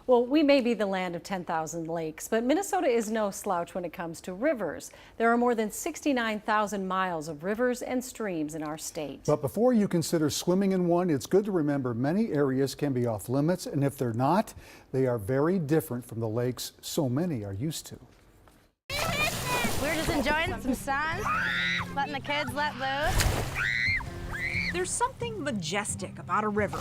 Well, we may be the land of 10,000 lakes, but Minnesota is no slouch when it comes to rivers. There are more than 69,000 miles of rivers and streams in our state. But before you consider swimming in one, it's good to remember many areas can be off limits, and if they're not, they are very different from the lakes so many are used to. We're just enjoying some sun, letting the kids let loose. There's something majestic about a river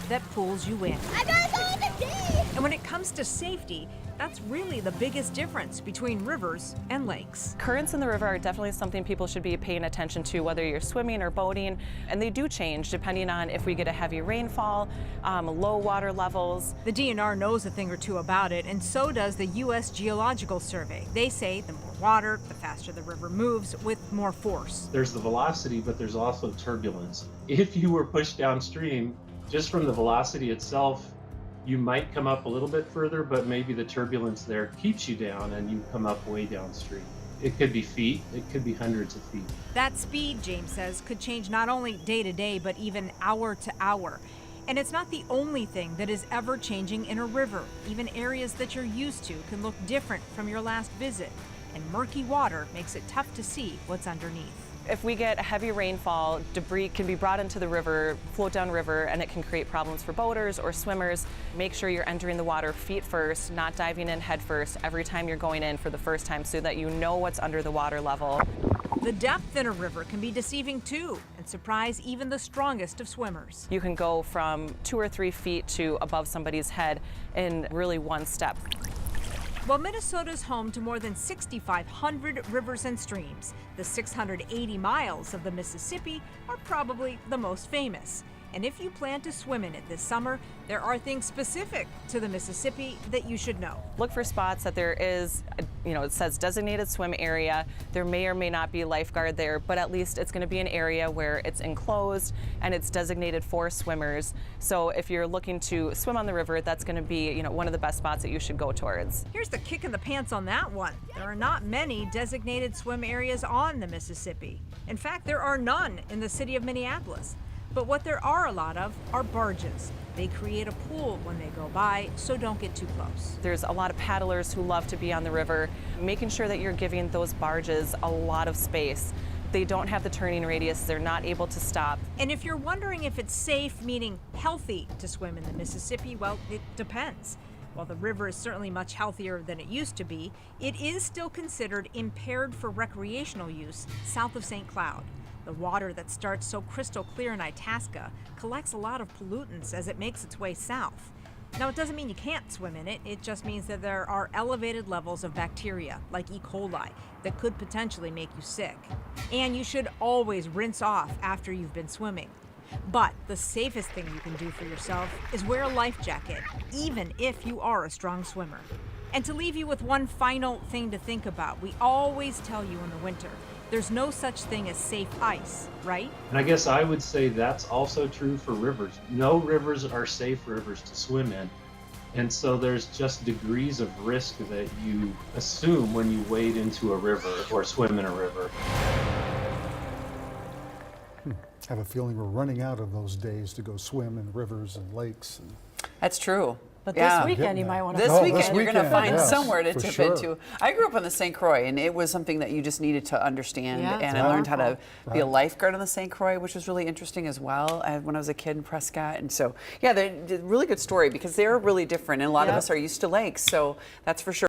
that pulls you in. I gotta go in the sea! And when it comes to safety, that's really the biggest difference between rivers and lakes. Currents in the river are definitely something people should be paying attention to, whether you're swimming or boating, and they do change depending on if we get a heavy rainfall, low water levels. The DNR knows a thing or two about it, and so does the U.S. Geological Survey. They say the more water, the faster the river moves with more force. There's the velocity, but there's also turbulence. If you were pushed downstream, just from the velocity itself, you might come up a little bit further, but maybe the turbulence there keeps you down and you come up way downstream. It could be feet, it could be hundreds of feet. That speed, James says, could change not only day to day, but even hour to hour. And it's not the only thing that is ever changing in a river. Even areas that you're used to can look different from your last visit. And murky water makes it tough to see what's underneath. If we get a heavy rainfall, debris can be brought into the river, float down river, and it can create problems for boaters or swimmers. Make sure you're entering the water feet first, not diving in head first every time you're going in for the first time, so that you know what's under the water level. The depth in a river can be deceiving too, and surprise even the strongest of swimmers. You can go from 2 or 3 feet to above somebody's head in really one step. While Minnesota's home to more than 6,500 rivers and streams, the 680 miles of the Mississippi are probably the most famous. And if you plan to swim in it this summer, there are things specific to the Mississippi that you should know. Look for spots that there is, it says designated swim area. There may or may not be a lifeguard there, but at least it's going to be an area where it's enclosed and it's designated for swimmers. So if you're looking to swim on the river, that's going to be, one of the best spots that you should go towards. Here's the kick in the pants on that one. There are not many designated swim areas on the Mississippi. In fact, there are none in the city of Minneapolis. But what there are a lot of are barges. They create a pool when they go by, so don't get too close. There's a lot of paddlers who love to be on the river, making sure that you're giving those barges a lot of space. They don't have the turning radius, they're not able to stop. And if you're wondering if it's safe, meaning healthy, to swim in the Mississippi, well, it depends. While the river is certainly much healthier than it used to be, it is still considered impaired for recreational use south of St. Cloud. The water that starts so crystal clear in Itasca collects a lot of pollutants as it makes its way south. Now, it doesn't mean you can't swim in it. It just means that there are elevated levels of bacteria, like E. coli, that could potentially make you sick. And you should always rinse off after you've been swimming. But the safest thing you can do for yourself is wear a life jacket, even if you are a strong swimmer. And to leave you with one final thing to think about, we always tell you in the winter, there's no such thing as safe ice, right? And I guess I would say that's also true for rivers. No rivers are safe rivers to swim in. And so there's just degrees of risk that you assume when you wade into a river or swim in a river. I have a feeling we're running out of those days to go swim in rivers and lakes. That's true. But Yeah. this weekend you might want to This No, weekend, this you're going to weekend, find yes, somewhere to for tip sure. into. I grew up on the St. Croix, and it was something that you just needed to understand. Yeah, and it's I learned how to powerful. be a lifeguard on the St. Croix, which was really interesting as well when I was a kid in Prescott. And so, yeah, they're really good story because they're really different. And a lot of us are used to lakes, so that's for sure.